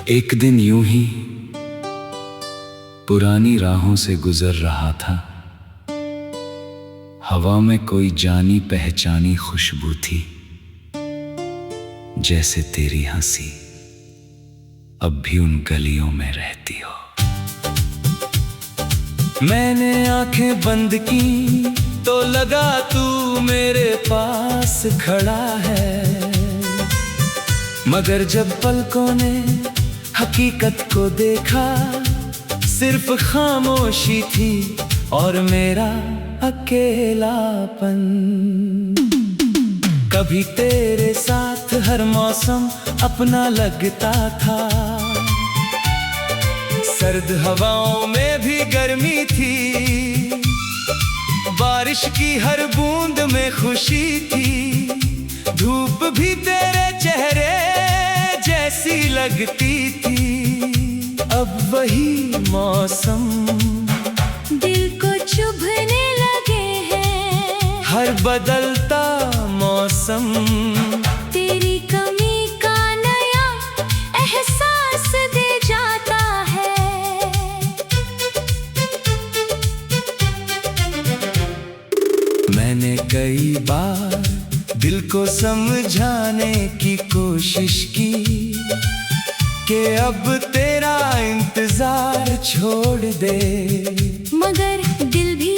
एक दिन यूं ही पुरानी राहों से गुजर रहा था। हवा में कोई जानी पहचानी खुशबू थी, जैसे तेरी हंसी अब भी उन गलियों में रहती हो। मैंने आंखें बंद की तो लगा तू मेरे पास खड़ा है, मगर जब पलकों ने हकीकत को देखा, सिर्फ खामोशी थी और मेरा अकेलापन। कभी तेरे साथ हर मौसम अपना लगता था, सर्द हवाओं में भी गर्मी थी, बारिश की हर बूंद में खुशी थी, धूप भी तेरे चेहरे जैसी लगती थी। अब वही मौसम दिल को चुभने लगे हैं, हर बदलता मौसम तेरी कमी का नया एहसास दे जाता है। मैंने कई बार दिल को समझाने की कोशिश की कि अब तेरा इंतजार छोड़ दे, मगर दिल भी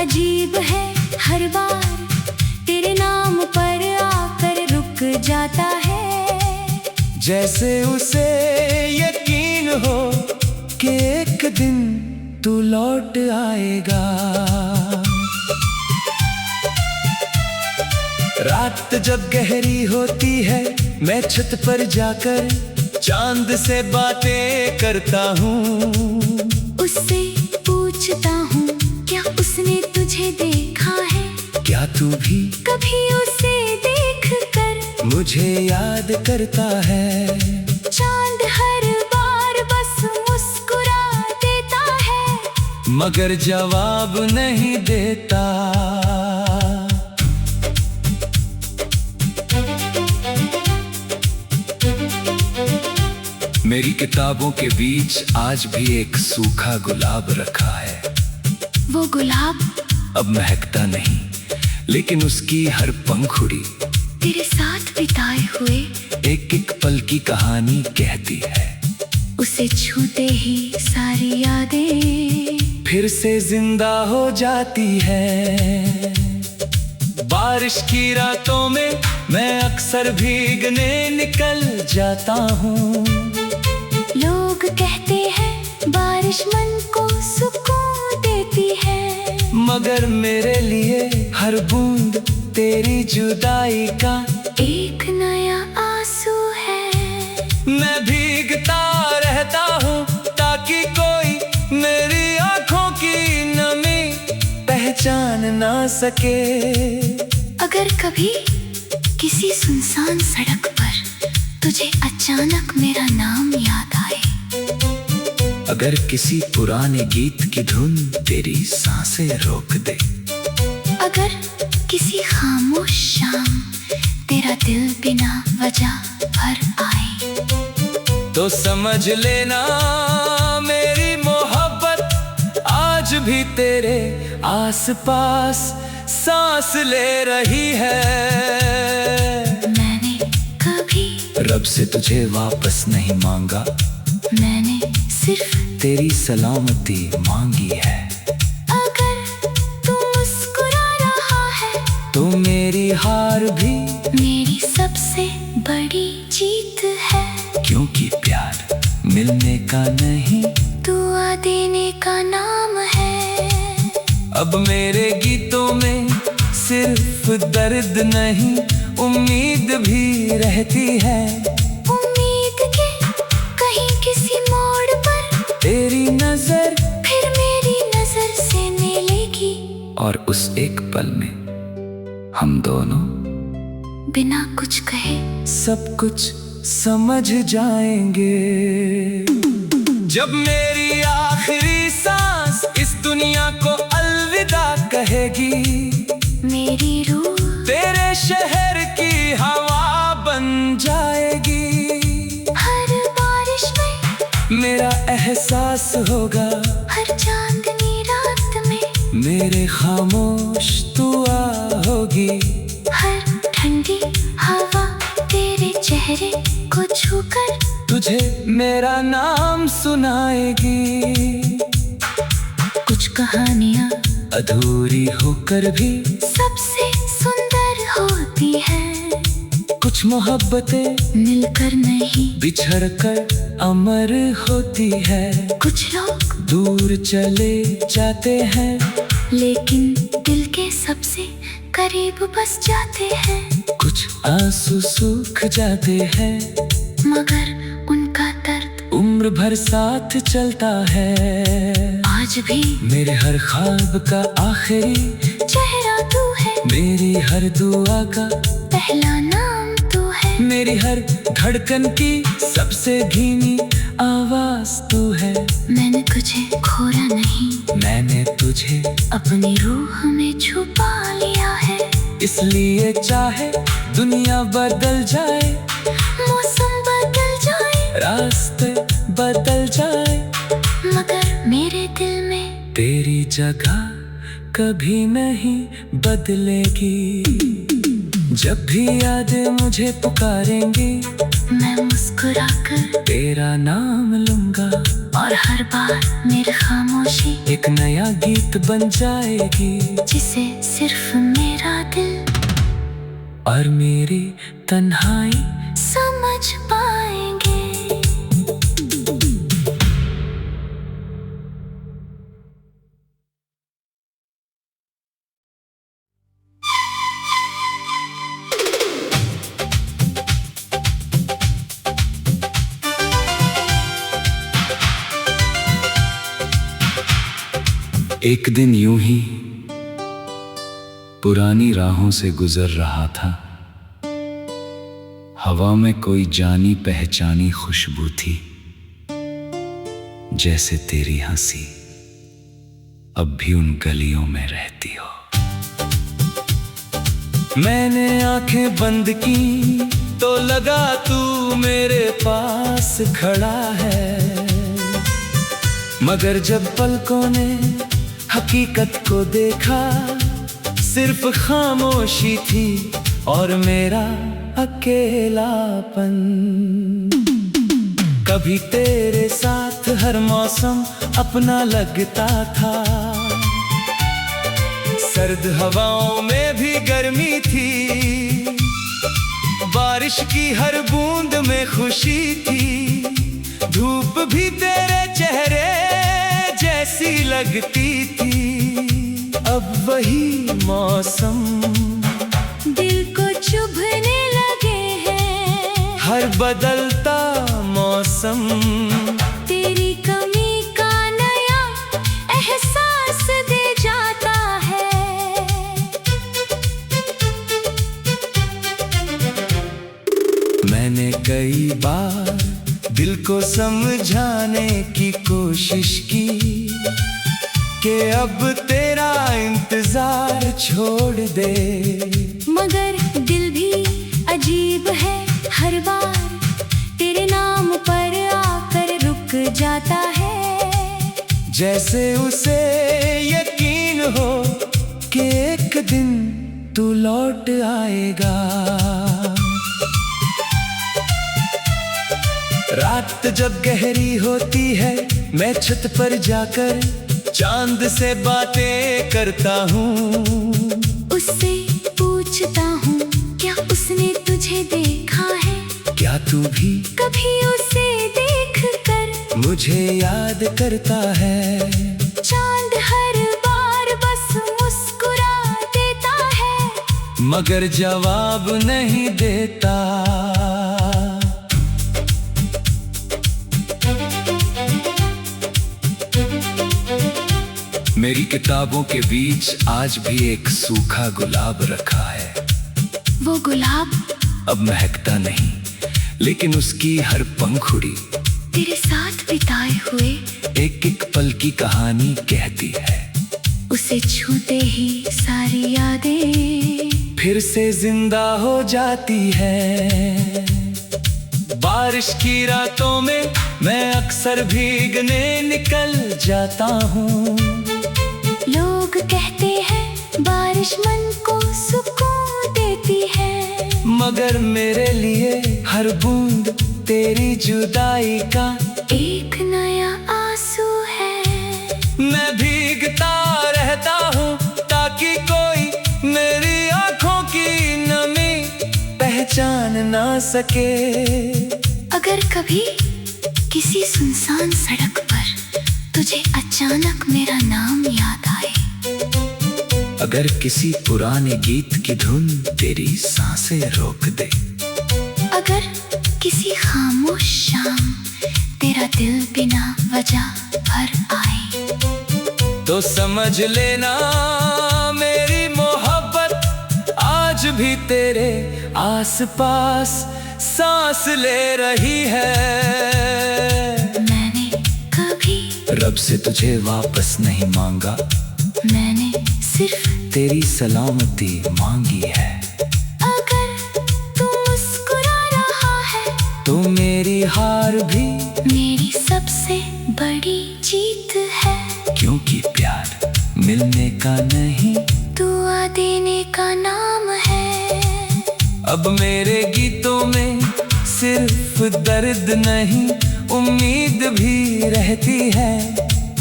अजीब है, हर बार तेरे नाम पर आकर रुक जाता है। जैसे उसे यकीन हो कि एक दिन तू लौट आएगा। रात जब गहरी होती है, मैं छत पर जाकर चांद से बातें करता हूँ, उससे पूछता हूँ क्या उसने तुझे देखा है, क्या तू भी कभी उसे देखकर मुझे याद करता है। चांद हर बार बस मुस्कुरा देता है, मगर जवाब नहीं देता। मेरी किताबों के बीच आज भी एक सूखा गुलाब रखा है। वो गुलाब अब महकता नहीं, लेकिन उसकी हर पंखुड़ी तेरे साथ बिताए हुए एक एक पल की कहानी कहती है। उसे छूते ही सारी यादें फिर से जिंदा हो जाती है। बारिश की रातों में मैं अक्सर भीगने निकल जाता हूँ। लोग कहते हैं बारिश मन को सुकून देती है, मगर मेरे लिए हर बूंद तेरी जुदाई का एक नया आंसू है। मैं भीगता रहता हूँ ताकि कोई मेरी आंखों की नमी पहचान ना सके। अगर कभी किसी सुनसान सड़क पर तुझे अचानक मेरा नाम याद आए, अगर किसी पुराने गीत की धुन तेरी सांसें रोक दे, अगर किसी खामोश शाम तेरा दिल बिना वजह भर आए, तो समझ लेना मेरी मोहब्बत आज भी तेरे आसपास सांस ले रही है। मैंने कभी रब से तुझे वापस नहीं मांगा, मैंने सिर्फ तेरी सलामती मांगी है। अगर तू मुस्कुरा रहा है तो मेरी हार भी मेरी सबसे बड़ी जीत है, क्योंकि प्यार मिलने का नहीं दुआ देने का नाम है। अब मेरे गीतों में सिर्फ दर्द नहीं, उम्मीद भी रहती है। उम्मीद के कहीं किसी मोड़ पर तेरी नजर फिर मेरी नजर से मिलेगी, और उस एक पल में हम दोनों बिना कुछ कहे सब कुछ समझ जाएंगे। जब मेरी आखिरी सांस इस दुनिया को अलविदा कहेगी, मेरी रूह तेरे शहर की हवा बन जाएगी। हर बारिश में मेरा एहसास होगा। हर चांदनी रात में मेरे खामोश दुआ होगी। हर ठंडी हवा तेरे चेहरे को छूकर तुझे मेरा नाम सुनाएगी। कुछ कहानियाँ अधूरी होकर भी सबसे सुंदर होती है। कुछ मोहब्बतें मिलकर नहीं बिछड़ कर अमर होती है। कुछ लोग दूर चले जाते हैं लेकिन दिल के सबसे करीब बस जाते हैं। कुछ आंसू सूख जाते हैं मगर उनका दर्द उम्र भर साथ चलता है। आज भी मेरे हर ख्वाब का आखिरी चेहरा तू है। मेरी हर दुआ का पहला नाम तू है। मेरी हर धड़कन की सबसे धीमी आवाज तू है। मैंने तुझे खोया नहीं, मैंने तुझे अपनी रूह में छुपा लिया है। इसलिए चाहे दुनिया बदल जाए, मौसम बदल जाए, रास्ते बदल जाए, मगर मेरे दिल में तेरी जगह कभी नहीं बदलेगी। जब भी यादें मुझे पुकारेंगी, मैं मुस्कुराकर तेरा नाम लूंगा और हर बार मेरी खामोशी एक नया गीत बन जाएगी, जिसे सिर्फ मेरा दिल और मेरी तन्हाई समझ पाएंगे। एक दिन यूं ही पुरानी राहों से गुजर रहा था। हवा में कोई जानी पहचानी खुशबू थी, जैसे तेरी हंसी अब भी उन गलियों में रहती हो। मैंने आंखें बंद की तो लगा तू मेरे पास खड़ा है, मगर जब पलकों ने हकीकत को देखा, सिर्फ खामोशी थी और मेरा अकेलापन। कभी तेरे साथ हर मौसम अपना लगता था, सर्द हवाओं में भी गर्मी थी, बारिश की हर बूंद में खुशी थी, धूप भी तेरे चेहरे जैसी लगती थी। अब वही मौसम दिल को चुभने लगे हैं, हर बदलता मौसम तेरी कमी का नया एहसास दे जाता है। मैंने कई बार दिल को समझाने की कोशिश की कि अब तेरा इंतजार छोड़ दे, मगर दिल भी अजीब है, हर बार तेरे नाम पर आकर रुक जाता है। जैसे उसे यकीन हो कि एक दिन तू लौट आएगा। रात जब गहरी होती है, मैं छत पर जाकर चांद से बातें करता हूँ। उससे पूछता हूँ क्या उसने तुझे देखा है, क्या तू भी कभी उसे देख कर मुझे याद करता है। चांद हर बार बस मुस्कुरा देता है, मगर जवाब नहीं देता। मेरी किताबों के बीच आज भी एक सूखा गुलाब रखा है। वो गुलाब अब महकता नहीं, लेकिन उसकी हर पंखुड़ी तेरे साथ बिताए हुए एक एक पल की कहानी कहती है। उसे छूते ही सारी यादें फिर से जिंदा हो जाती है। बारिश की रातों में मैं अक्सर भीगने निकल जाता हूँ। लोग कहते हैं बारिश मन को सुकून देती है, मगर मेरे लिए हर बूंद तेरी जुदाई का एक नया आंसू है। मैं भीगता रहता हूँ ताकि कोई मेरी आंखों की नमी पहचान ना सके। अगर कभी किसी सुनसान सड़क पर तुझे अचानक मेरा नाम याद आए, अगर किसी पुराने गीत की धुन तेरी सांसें रोक दे, अगर किसी खामोश शाम तेरा दिल बिना वजह भर आए, तो समझ लेना मेरी मोहब्बत आज भी तेरे आसपास सांस ले रही है। मैंने कभी रब से तुझे वापस नहीं मांगा, मैंने सिर्फ तेरी सलामती मांगी है। अगर तू मुस्कुरा रहा है तो मेरी हार भी मेरी सबसे बड़ी जीत है, क्योंकि प्यार मिलने का नहीं दुआ देने का नाम है। अब मेरे गीतों में सिर्फ दर्द नहीं उम्मीद भी रहती है।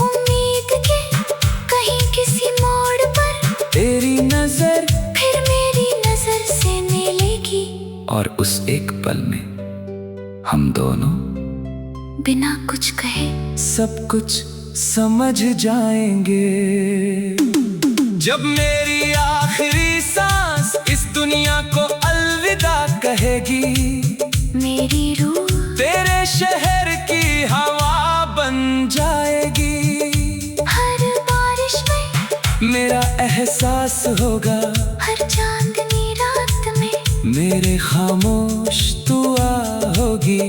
उम्मीद के कहीं किसी मोड़ पर तेरी नजर फिर मेरी नजर से मिलेगी, और उस एक पल में हम दोनों बिना कुछ कहे सब कुछ समझ जाएंगे। जब मेरी आखिरी सांस इस दुनिया को अलविदा कहेगी, मेरी रूह तेरे शहर की हवा बन जाएगी। हर बारिश में मेरा एहसास होगा, हर चांदनी रात में मेरे खामोश दुआ होगी।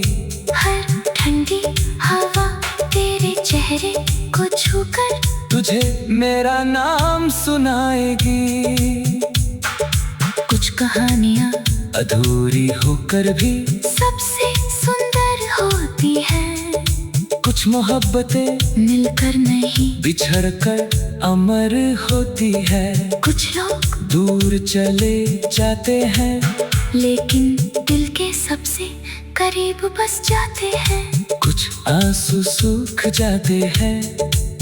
हर ठंडी हवा तेरे चेहरे को छूकर तुझे मेरा नाम सुनाएगी। कुछ कहानियाँ अधूरी होकर भी सबसे सुंदर होती है, कुछ मोहब्बतें मिलकर नहीं बिछड़कर अमर होती है। कुछ लोग दूर चले जाते हैं, लेकिन दिल के सबसे करीब बस जाते हैं। कुछ आंसू सूख जाते हैं,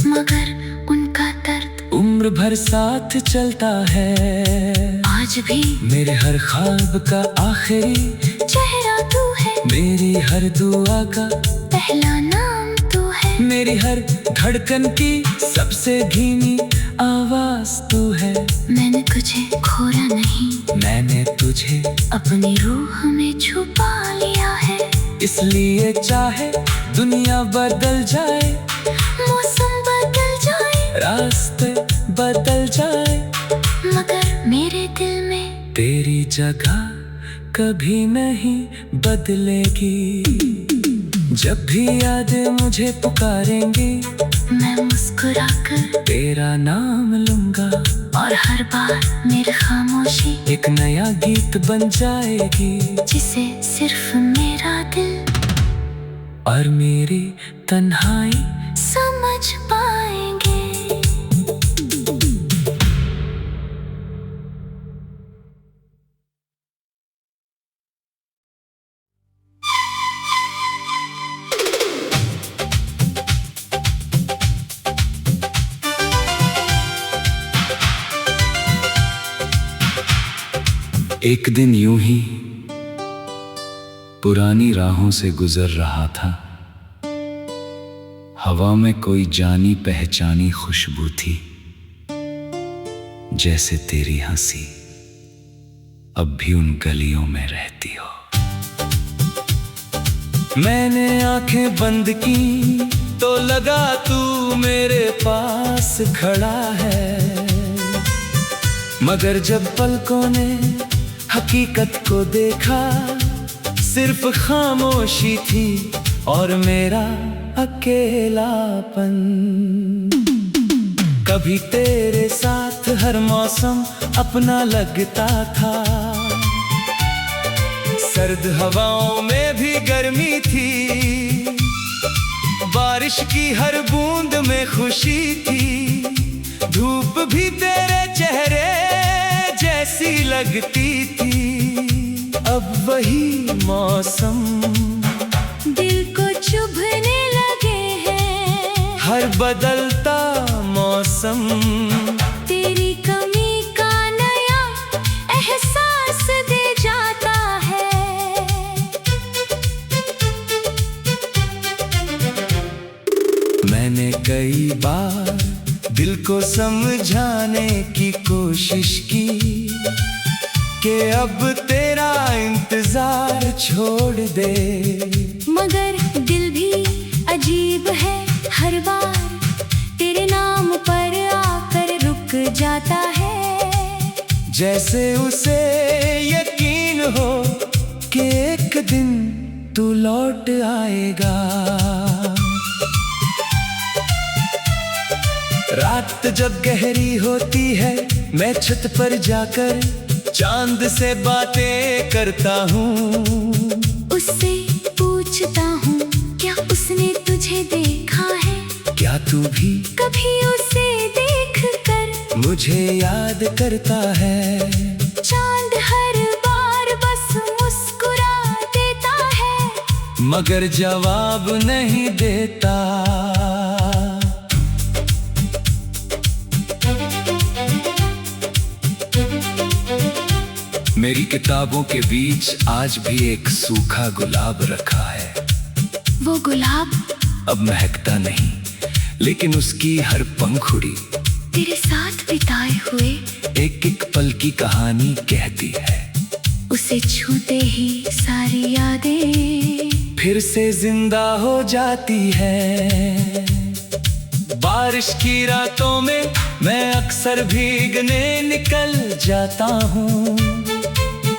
मगर उनका दर्द उम्र भर साथ चलता है। आज भी मेरे हर ख्वाब का आखिरी चेहरा तू है, मेरी हर दुआ का पहला नाम तू है। मेरी हर धड़कन की सबसे धीमी आवाज तू है। मैंने तुझे खोया नहीं, मैंने तुझे अपनी रूह में छुपा लिया है। इसलिए चाहे दुनिया बदल जाए, मौसम बदल जाए, रास्ते बदल जाए, मगर मेरे दिल में तेरी जगह कभी नहीं बदलेगी। जब भी यादें मुझे पुकारेंगी, मैं मुस्कुराकर तेरा नाम लूंगा, और हर बार मेरी खामोशी एक नया गीत बन जाएगी, जिसे सिर्फ मेरा दिल और मेरी तन्हाई समझ पाएंगे। एक दिन यूं ही पुरानी राहों से गुजर रहा था। हवा में कोई जानी पहचानी खुशबू थी, जैसे तेरी हंसी अब भी उन गलियों में रहती हो। मैंने आंखें बंद की तो लगा तू मेरे पास खड़ा है, मगर जब पलकों ने हकीकत को देखा, सिर्फ खामोशी थी और मेरा अकेलापन। कभी तेरे साथ हर मौसम अपना लगता था, सर्द हवाओं में भी गर्मी थी, बारिश की हर बूंद में खुशी थी। धूप भी तेरे चेहरे जैसी लगती थी। अब वही मौसम दिल को चुभने लगे हैं। हर बदलता मौसम तेरी कमी का नया एहसास दे जाता है। मैंने कई बार दिल को समझाने की कोशिश की कि अब तेरा इंतजार छोड़ दे, मगर दिल भी अजीब है। हर बार तेरे नाम पर आकर रुक जाता है। जैसे उसे यकीन हो कि एक दिन तू लौट आएगा। रात जब गहरी होती है, मैं छत पर जाकर चांद से बातें करता हूँ। उससे पूछता हूँ, क्या उसने तुझे देखा है? क्या तू भी कभी उसे देखकर मुझे याद करता है? चांद हर बार बस मुस्कुरा देता है, मगर जवाब नहीं देता। मेरी किताबों के बीच आज भी एक सूखा गुलाब रखा है। वो गुलाब अब महकता नहीं, लेकिन उसकी हर पंखुड़ी तेरे साथ बिताए हुए एक एक पल की कहानी कहती है। उसे छूते ही सारी यादें फिर से जिंदा हो जाती है। बारिश की रातों में मैं अक्सर भीगने निकल जाता हूँ।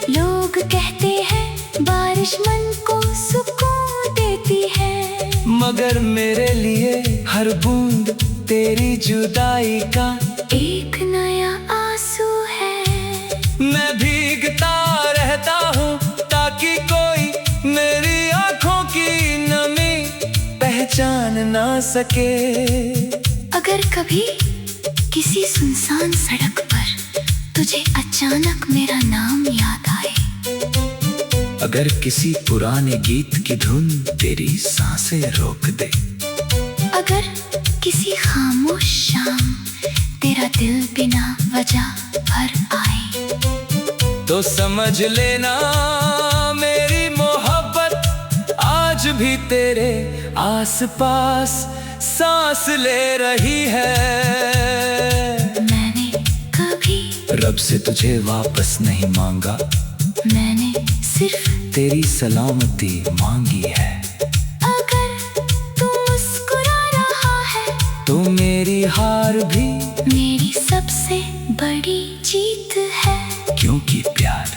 लोग कहते हैं बारिश मन को सुकून देती है, मगर मेरे लिए हर बूंद तेरी जुदाई का एक नया आंसू है। मैं भीगता रहता हूँ ताकि कोई मेरी आंखों की नमी पहचान ना सके। अगर कभी किसी सुनसान सड़क पर तुझे अचानक मेरा नाम याद आए, अगर किसी पुराने गीत की धुन तेरी सांसें रोक दे, अगर किसी खामोश शाम तेरा दिल बिना वजह भर आए, तो समझ लेना मेरी मोहब्बत आज भी तेरे आसपास सांस ले रही है। मैंने कभी रब से तुझे वापस नहीं मांगा, मैंने सिर्फ तेरी सलामती मांगी है। अगर तू मुस्कुरा रहा है तो मेरी हार भी मेरी सबसे बड़ी जीत है। क्योंकि प्यार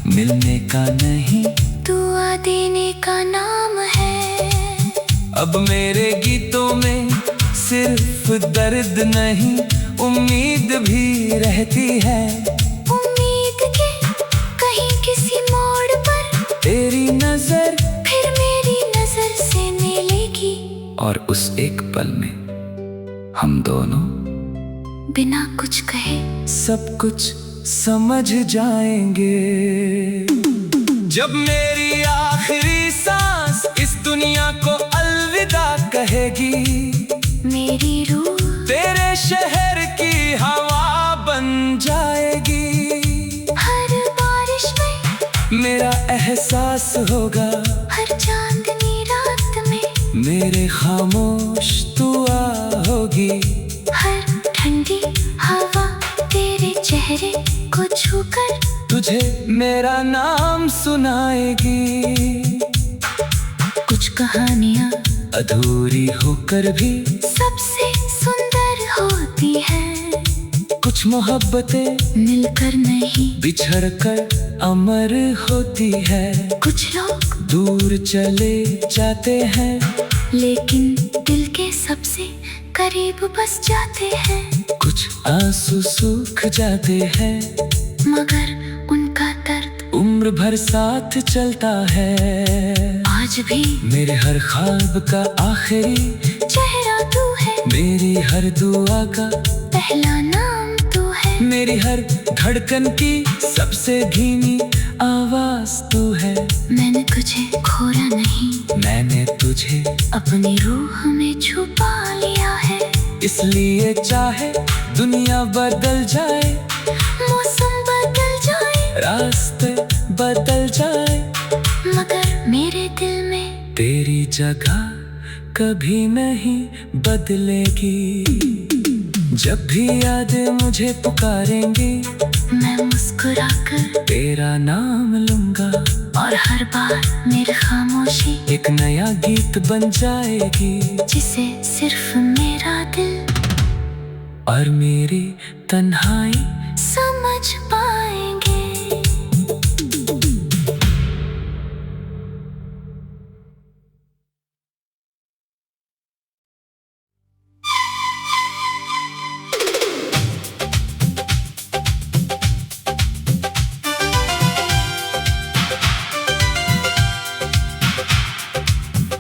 मिलने का नहीं, दुआ देने का नाम है। अब मेरे गीतों में सिर्फ दर्द नहीं, उम्मीद भी रहती है। उम्मीद के कहीं किसी मोड़ पर तेरी नजर फिर मेरी नजर से मिलेगी, और उस एक पल में हम दोनों बिना कुछ कहे सब कुछ समझ जाएंगे। जब मेरी आखिरी सांस इस दुनिया को अलविदा कहेगी, मेरी रूह तेरे शहर की हवा बन जाएगी। हर बारिश में मेरा एहसास होगा, हर चांदनी रात में मेरे खामोश दुआ होगी। हर ठंडी हवा तेरे चेहरे को छूकर तुझे मेरा नाम सुनाएगी। कुछ कहानियाँ अधूरी होकर भी सबसे सुंदर होती है। कुछ मोहब्बतें मिलकर नहीं बिछड़कर अमर होती है। कुछ लोग दूर चले जाते हैं, लेकिन दिल के सबसे करीब बस जाते हैं। कुछ आंसू सूख जाते हैं, मगर उनका दर्द उम्र भर साथ चलता है। आज आज भी मेरे हर ख्वाब का आखिरी चेहरा तू है, मेरी हर दुआ का पहला नाम तू है, मेरी हर धड़कन की सबसे धीमी आवाज तू है। मैंने तुझे खोया नहीं, मैंने तुझे अपनी रूह में छुपा लिया है। इसलिए चाहे दुनिया बदल जाए, मौसम बदल जाए, रास्ते बदल जाए, मगर मेरे दिल में तेरी जगह कभी नहीं बदलेगी। जब भी यादें मुझे पुकारेंगी, मैं मुस्कुराकर तेरा नाम लूंगा, और हर बार मेरी खामोशी एक नया गीत बन जाएगी, जिसे सिर्फ मेरा दिल और मेरी तन्हाई समझ पाएंगे।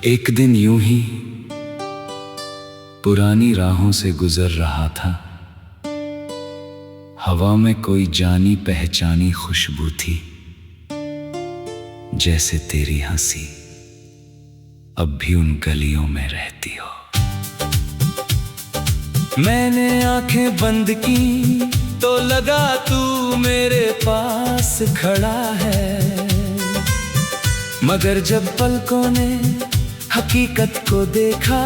एक दिन यूं ही पुरानी राहों से गुजर रहा था। हवा में कोई जानी पहचानी खुशबू थी, जैसे तेरी हंसी अब भी उन गलियों में रहती हो। मैंने आंखें बंद की तो लगा तू मेरे पास खड़ा है, मगर जब पलकों ने हकीकत को देखा,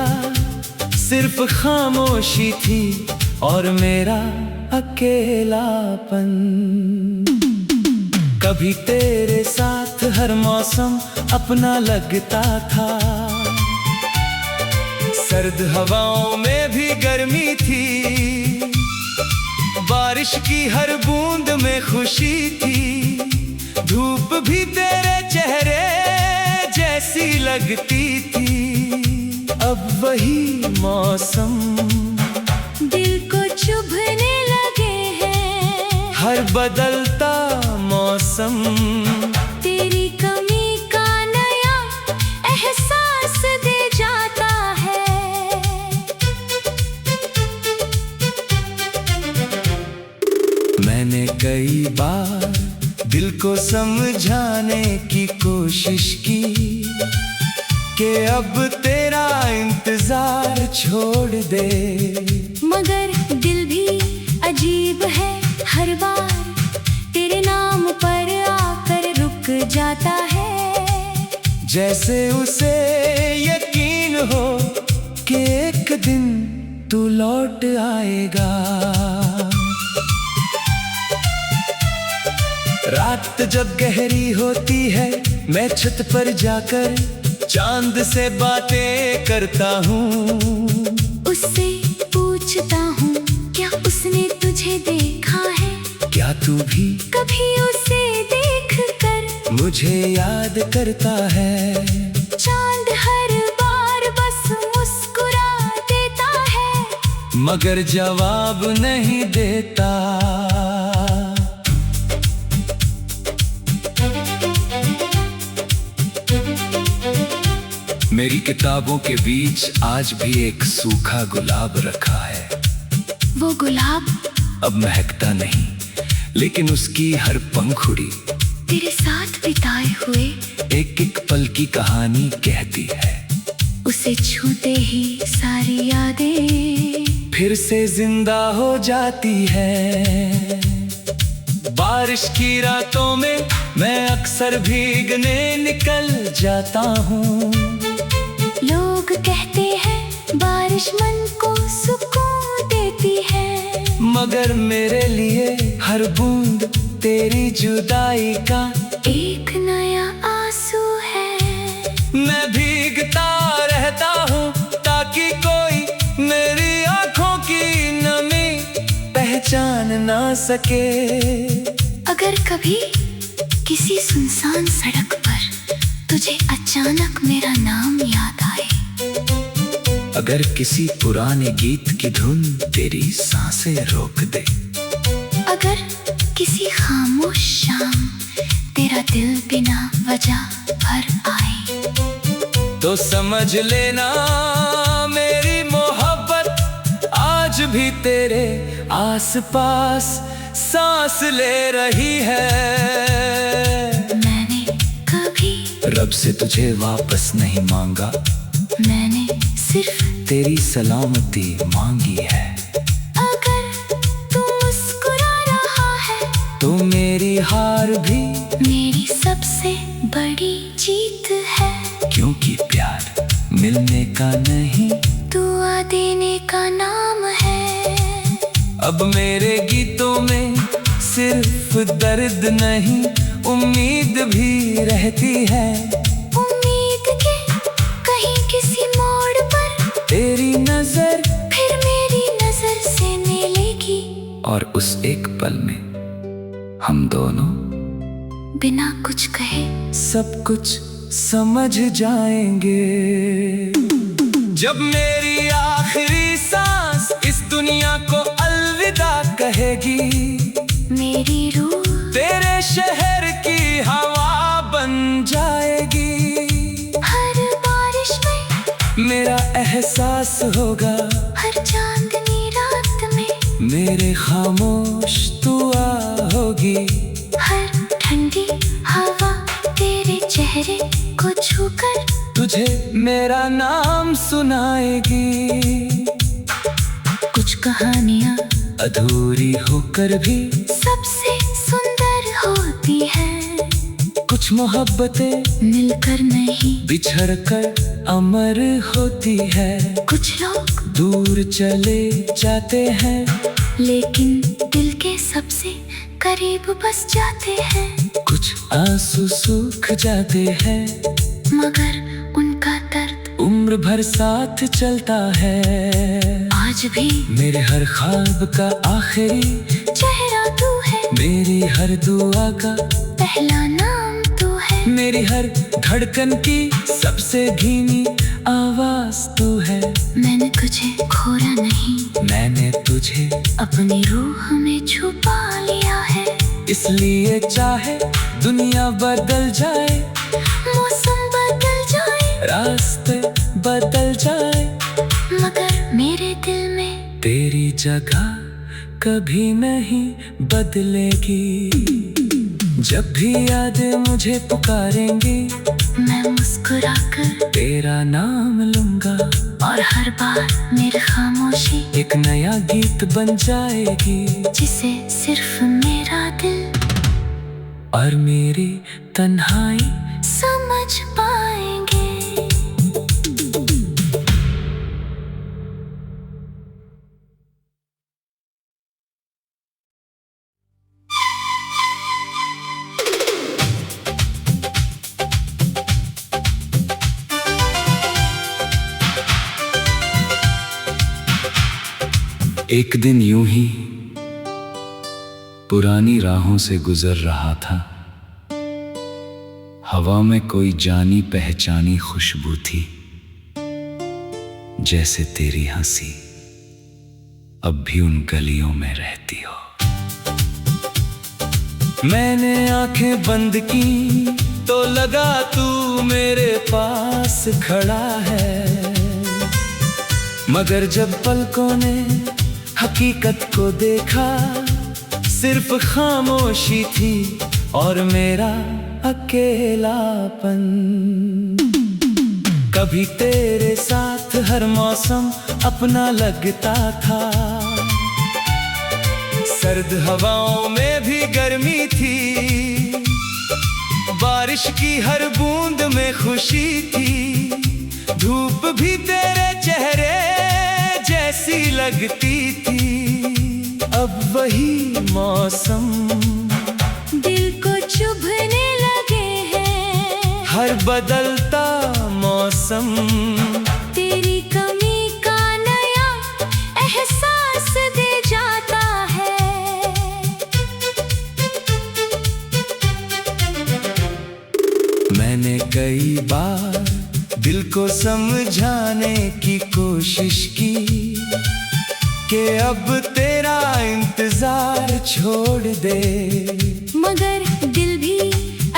सिर्फ खामोशी थी और मेरा अकेलापन। कभी तेरे साथ हर मौसम अपना लगता था, सर्द हवाओं में भी गर्मी थी, बारिश की हर बूंद में खुशी थी, धूप भी तेरे चेहरे जैसी लगती थी। अब वही मौसम दिल को चुभने लगे हैं, हर बदलता मौसम तेरी कमी का नया एहसास दे जाता है। मैंने कई बार दिल को समझाने की कोशिश की कि अब तेरा इंतजार छोड़ दे, मगर दिल भी अजीब है, हर बार तेरे नाम पर आकर रुक जाता है, जैसे उसे यकीन हो कि एक दिन तू लौट आएगा। रात जब गहरी होती है, मैं छत पर जाकर चांद से बातें करता हूँ, उससे पूछता हूँ क्या उसने तुझे देखा है, क्या तू भी कभी उसे देख कर मुझे याद करता है। चांद हर बार बस मुस्कुरा देता है, मगर जवाब नहीं देता। मेरी किताबों के बीच आज भी एक सूखा गुलाब रखा है। वो गुलाब अब महकता नहीं, लेकिन उसकी हर पंखुड़ी तेरे साथ बिताए हुए एक एक पल की कहानी कहती है। उसे छूते ही सारी यादें फिर से जिंदा हो जाती है। बारिश की रातों में मैं अक्सर भीगने निकल जाता हूँ। लोग कहते हैं बारिश मन को सुकून देती है, मगर मेरे लिए हर बूंद तेरी जुदाई का एक नया आंसू है। मैं भीगता रहता हूँ ताकि कोई मेरी आंखों की नमी पहचान ना सके। अगर कभी किसी सुनसान सड़क पर तुझे अचानक मेरा नाम याद आए, अगर किसी पुराने गीत की धुन तेरी सांसें रोक दे, अगर किसी खामोश शाम तेरा दिल बिना वजह भर आए, तो समझ लेना मेरी मोहब्बत आज भी तेरे आसपास सांस ले रही है। मैंने कभी रब से तुझे वापस नहीं मांगा, मैंने सिर्फ तेरी सलामती मांगी है। अगर तू मुस्कुरा रहा है तो मेरी हार भी मेरी सबसे बड़ी जीत है। क्योंकि प्यार मिलने का नहीं, दुआ देने का नाम है। अब मेरे गीतों में सिर्फ दर्द नहीं, उम्मीद भी रहती है। उम्मीद के कहीं किसी मोड़ पर तेरी नजर फिर मेरी नजर से मिलेगी, और उस एक पल में हम दोनों बिना कुछ कहे सब कुछ समझ जाएंगे। जब मेरी आखिरी सांस इस दुनिया को अलविदा कहेगी, मेरी रूह तेरे शहर की हवा बन जाएगी। हर बारिश में मेरा एहसास होगा, हर चांदनी रात में मेरे खामोश दुआ होगी। हर ठंडी हवा तेरे चेहरे को छूकर तुझे मेरा नाम सुनाएगी। कुछ कहानियाँ अधूरी होकर भी सबसे सुंदर होती हैं। कुछ मोहब्बतें मिलकर नहीं बिछड़ कर अमर होती है। कुछ लोग दूर चले जाते हैं, लेकिन दिल के सबसे करीब बस जाते हैं। कुछ आंसू सूख जाते हैं, मगर उनका दर्द उम्र भर साथ चलता है। आज भी मेरे हर ख्वाब का आखिरी चेहरा तू है, मेरी हर दुआ का पहला नाम तू है। मेरी हर धड़कन की सबसे धीमी आवाज तू है। मैंने तुझे खोया नहीं, मैंने तुझे अपनी रूह में छुपा लिया है। इसलिए चाहे दुनिया बदल जाए, मौसम बदल जाए, रास्ते बदल जाए, मगर मेरे दिल में तेरी जगह कभी नहीं बदलेगी। जब भी यादें मुझे पुकारेंगी, मैं मुस्कुरा कर तेरा नाम लूंगा, और हर बार मेरी खामोशी एक नया गीत बन जाएगी, जिसे सिर्फ मेरा दिल और मेरी तन्हाई समझ पाएंगे। एक दिन यूं ही पुरानी राहों से गुजर रहा था। हवा में कोई जानी पहचानी खुशबू थी, जैसे तेरी हंसी अब भी उन गलियों में रहती हो। मैंने आंखें बंद की तो लगा तू मेरे पास खड़ा है, मगर जब पलकों ने हकीकत को देखा, सिर्फ खामोशी थी और मेरा अकेलापन। कभी तेरे साथ हर मौसम अपना लगता था, सर्द हवाओं में भी गर्मी थी, बारिश की हर बूंद में खुशी थी, धूप भी तेरे चेहरे जैसी लगती थी। अब वही मौसम दिल को चुभने लगे हैं, हर बदलता मौसम तेरी कमी का नया एहसास दे जाता है। मैंने कई बार दिल को समझाने की कोशिश की कि अब तेरा इंतजार छोड़ दे, मगर दिल भी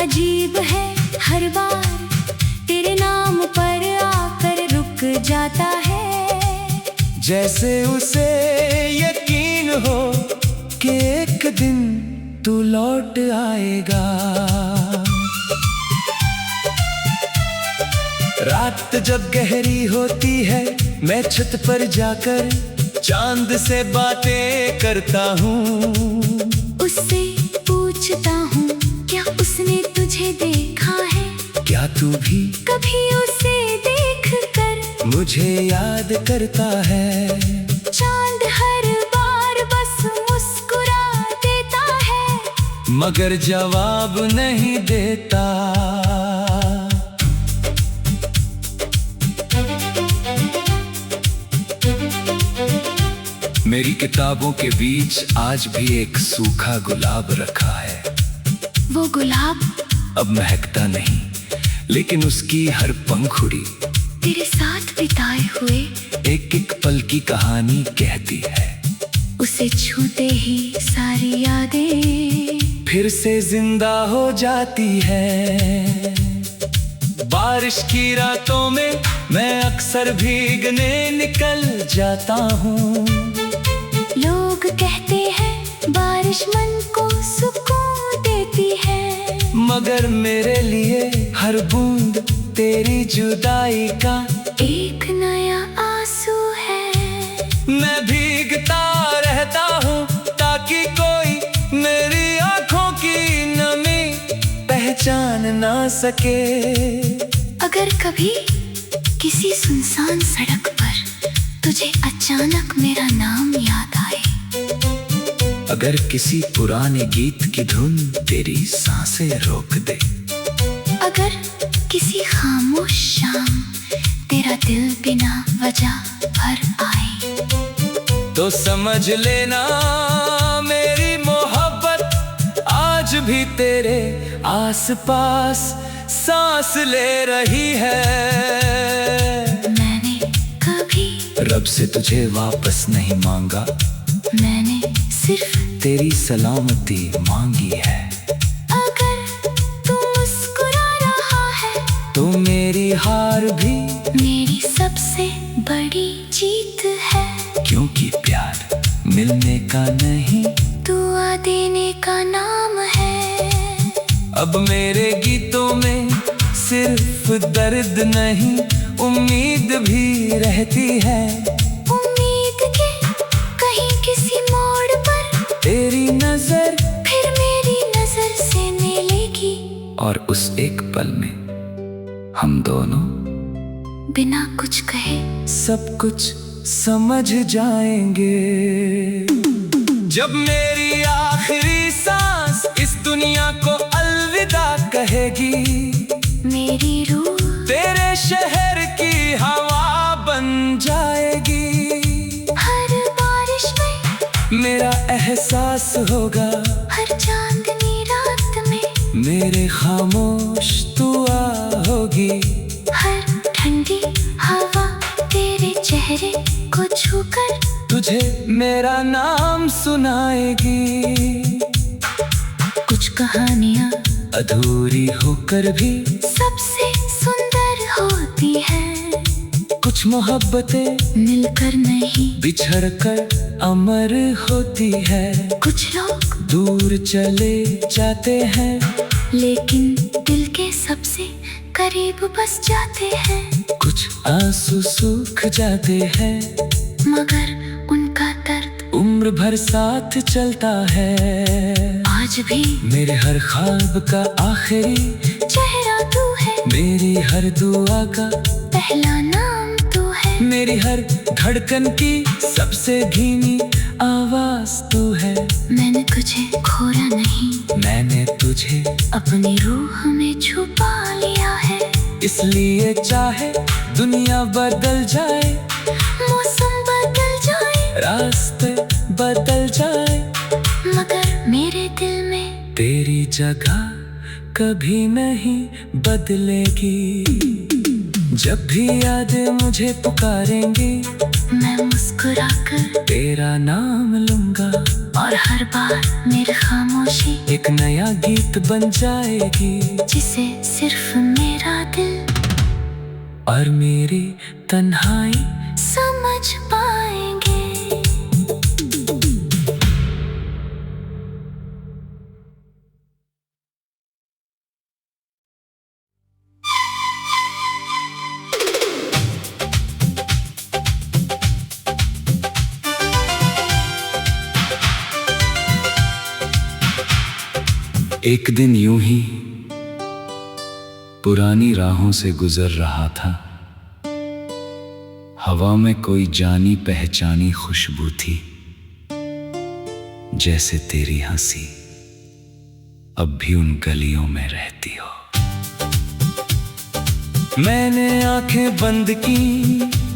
अजीब है, हर बार तेरे नाम पर आकर रुक जाता है। जैसे उसे यकीन हो कि एक दिन तू लौट आएगा। रात जब गहरी होती है मैं छत पर जाकर चांद से बातें करता हूँ। उससे पूछता हूँ क्या उसने तुझे देखा है? क्या तू भी कभी उसे देख कर मुझे याद करता है? चांद हर बार बस मुस्कुरा देता है, मगर जवाब नहीं देता। मेरी किताबों के बीच आज भी एक सूखा गुलाब रखा है। वो गुलाब अब महकता नहीं, लेकिन उसकी हर पंखुड़ी तेरे साथ बिताए हुए एक एक पल की कहानी कहती है। उसे छूते ही सारी यादें फिर से जिंदा हो जाती है। बारिश की रातों में मैं अक्सर भीगने निकल जाता हूँ। लोग कहते हैं बारिश मन को सुकून देती है, मगर मेरे लिए हर बूंद तेरी जुदाई का एक नया आंसू है। मैं भीगता रहता हूँ ताकि कोई मेरी आंखों की नमी पहचान ना सके। अगर कभी किसी सुनसान सड़क पर तुझे अचानक मेरा नाम याद आए, अगर किसी पुराने गीत की धुन तेरी सांसें रोक दे, अगर किसी खामोश शाम तेरा दिल बिना वजह भर आए, तो समझ लेना मेरी मोहब्बत आज भी तेरे आसपास सांस ले रही है। मैंने कभी रब से तुझे वापस नहीं मांगा, मैंने सिर्फ तेरी सलामती मांगी है। अगर तू मुस्कुरा रहा है तो मेरी हार भी मेरी सबसे बड़ी जीत है। क्योंकि प्यार मिलने का नहीं दुआ देने का नाम है। अब मेरे गीतों में सिर्फ दर्द नहीं उम्मीद भी रहती है। उम्मीद के कहीं किसी मोड़ पर तेरी नजर फिर मेरी नजर से मिलेगी, और उस एक पल में हम दोनों बिना कुछ कहे सब कुछ समझ जाएंगे। जब मेरी आखिरी सांस इस दुनिया को अलविदा कहेगी, मेरी रूह तेरे शहर की हवा बन जाएगी। हर बारिश में मेरा एहसास होगा, हर चांदनी रात में मेरे खामोश दुआ होगी। हर ठंडी हवा तेरे चेहरे को छूकर तुझे मेरा नाम सुनाएगी। कुछ कहानियाँ अधूरी होकर भी सबसे सुंदर होती है। कुछ मोहब्बतें मिलकर नहीं बिछड़ कर अमर होती है। कुछ लोग दूर चले जाते हैं, लेकिन दिल के सबसे करीब बस जाते हैं। कुछ आंसू सूख जाते हैं, मगर उनका दर्द उम्र भर साथ चलता है। आज भी मेरे हर ख्वाब का आखिरी चेहरा तू है, मेरी हर दुआ का पहला नाम तू है। मेरी हर धड़कन की सबसे धीमी आवाज तू है। मैंने तुझे खोया नहीं, मैंने तुझे अपनी रूह में छुपा लिया है। इसलिए चाहे दुनिया बदल जाए, मौसम बदल जाए, रास्ते बदल जाए, मगर मेरे दिल में तेरी जगह कभी नहीं बदलेगी। जब भी यादें मुझे पुकारेंगी, मैं मुस्कुरा कर तेरा नाम लूंगा, और हर बार मेरी खामोशी एक नया गीत बन जाएगी। जिसे सिर्फ मेरा दिल और मेरी तन्हाई समझ पाएंगे। एक दिन यूं ही पुरानी राहों से गुजर रहा था। हवा में कोई जानी पहचानी खुशबू थी, जैसे तेरी हंसी अब भी उन गलियों में रहती हो। मैंने आंखें बंद की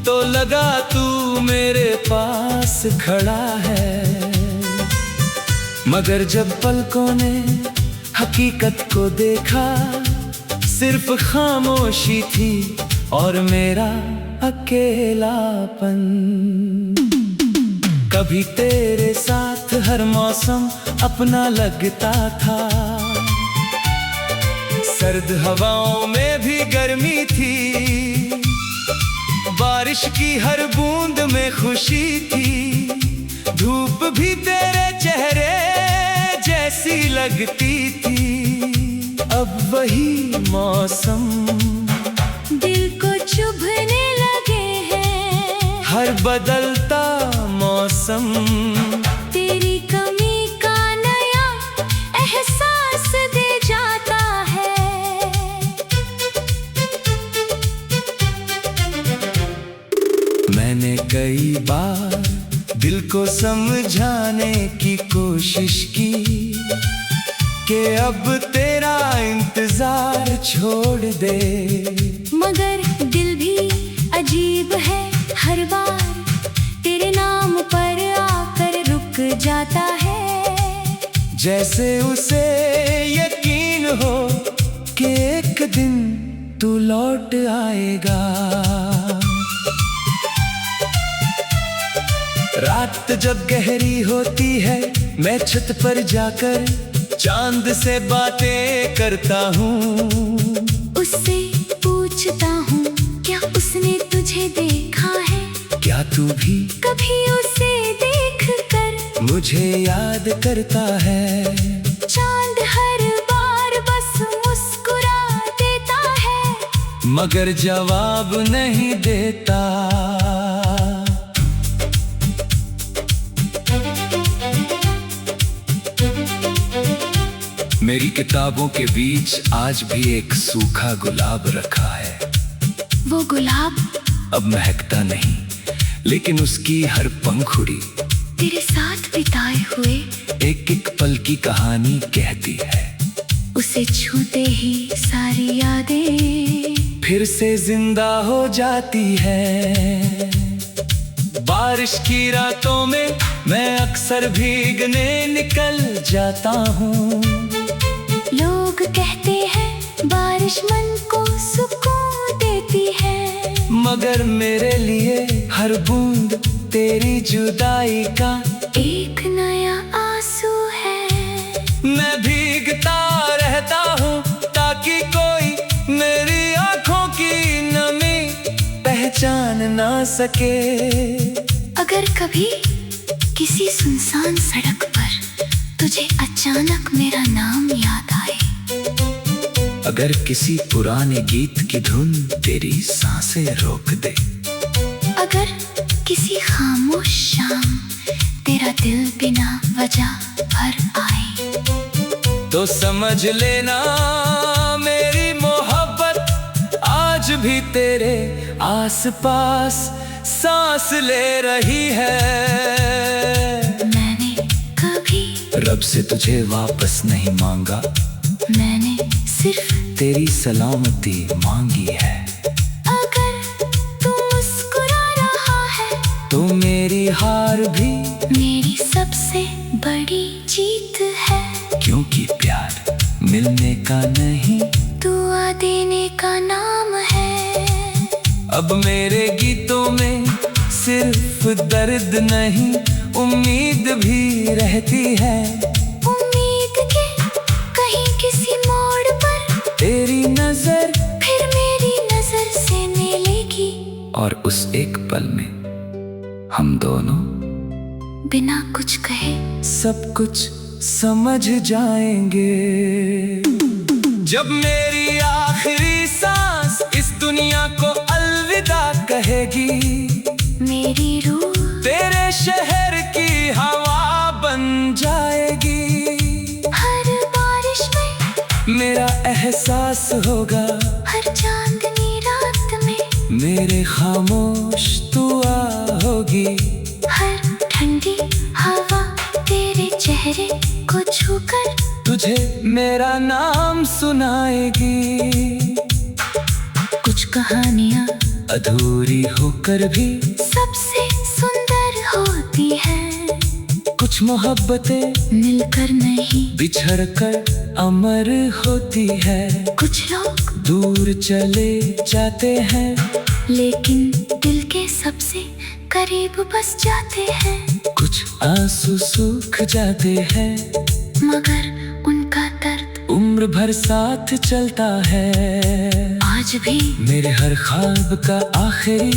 तो लगा तू मेरे पास खड़ा है, मगर जब पलकों ने हकीकत को देखा, सिर्फ खामोशी थी और मेरा अकेलापन। कभी तेरे साथ हर मौसम अपना लगता था, सर्द हवाओं में भी गर्मी थी, बारिश की हर बूंद में खुशी थी, धूप भी तेरे चेहरे जैसी लगती थी। अब वही मौसम दिल को चुभने लगे हैं, हर बदलता मौसम तेरी कमी का नया एहसास दे जाता है। मैंने कई बार दिल को समझाने की कोशिश की कि अब तेरा इंतजार छोड़ दे, मगर दिल भी अजीब है, हर बार तेरे नाम पर आकर रुक जाता है। जैसे उसे यकीन हो कि एक दिन तू लौट आएगा। रात जब गहरी होती है, मैं छत पर जाकर चांद से बातें करता हूँ, उससे पूछता हूँ क्या उसने तुझे देखा है, क्या तू भी कभी उसे देखकर मुझे याद करता है। चांद हर बार बस मुस्कुरा देता है, मगर जवाब नहीं देता। मेरी किताबों के बीच आज भी एक सूखा गुलाब रखा है। वो गुलाब अब महकता नहीं, लेकिन उसकी हर पंखुड़ी तेरे साथ बिताए हुए एक एक पल की कहानी कहती है। उसे छूते ही सारी यादें फिर से जिंदा हो जाती है। बारिश की रातों में मैं अक्सर भीगने निकल जाता हूँ। लोग कहते हैं बारिश मन को सुकून देती है, मगर मेरे लिए हर बूंद तेरी जुदाई का एक नया आंसू है। मैं भीगता रहता हूँ ताकि कोई मेरी आंखों की नमी पहचान ना सके। अगर कभी किसी सुनसान सड़क पर तुझे अचानक मेरा नाम याद आए, अगर किसी पुराने गीत की धुन तेरी सांसें रोक दे, अगर किसी खामोश शाम तेरा दिल बिना वजह भर आए, तो समझ लेना मेरी मोहब्बत आज भी तेरे आसपास सांस ले रही है। मैंने कभी रब से तुझे वापस नहीं मांगा, मैंने सिर्फ तेरी सलामती मांगी है। अगर तू मुस्कुरा रहा है तो मेरी हार भी मेरी सबसे बड़ी जीत है, क्योंकि प्यार मिलने का नहीं दुआ देने का नाम है। अब मेरे गीतों में सिर्फ दर्द नहीं उम्मीद भी रहती है। उम्मीद के कहीं किसी मोड़ पर तेरी नजर फिर मेरी नजर से मिले। उस एक पल में हम दोनों बिना कुछ कहे सब कुछ समझ जाएंगे। जब मेरी आखिरी सांस इस दुनिया को अलविदा कहेगी, मेरी रूह तेरे शहर की हवा बन जाएगी। हर बारिश में मेरा एहसास होगा, हर चांदनी रात में मेरे खामोश दुआ होगी। हर ठंडी हवा तेरे चेहरे को छूकर तुझे मेरा नाम सुनाएगी। कुछ कहानियाँ अधूरी होकर भी सबसे सुंदर होती है। कुछ मोहब्बतें मिलकर नहीं बिछड़ कर अमर होती है। कुछ लोग दूर चले जाते हैं, लेकिन दिल के सबसे करीब बस जाते हैं। कुछ आंसू सूख जाते हैं, मगर उनका दर्द उम्र भर साथ चलता है। आज भी मेरे हर ख्वाब का आखिरी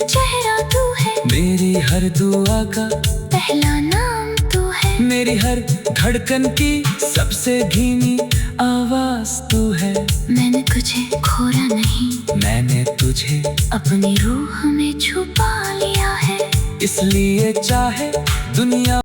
चेहरा तू है, मेरी हर दुआ का पहला नाम तू है। मेरी हर धड़कन की सबसे धीमी आवाज तू है। मैंने तुझे खोया नहीं, मैंने तुझे अपनी रूह में छुपा लिया है। इसलिए चाहे दुनिया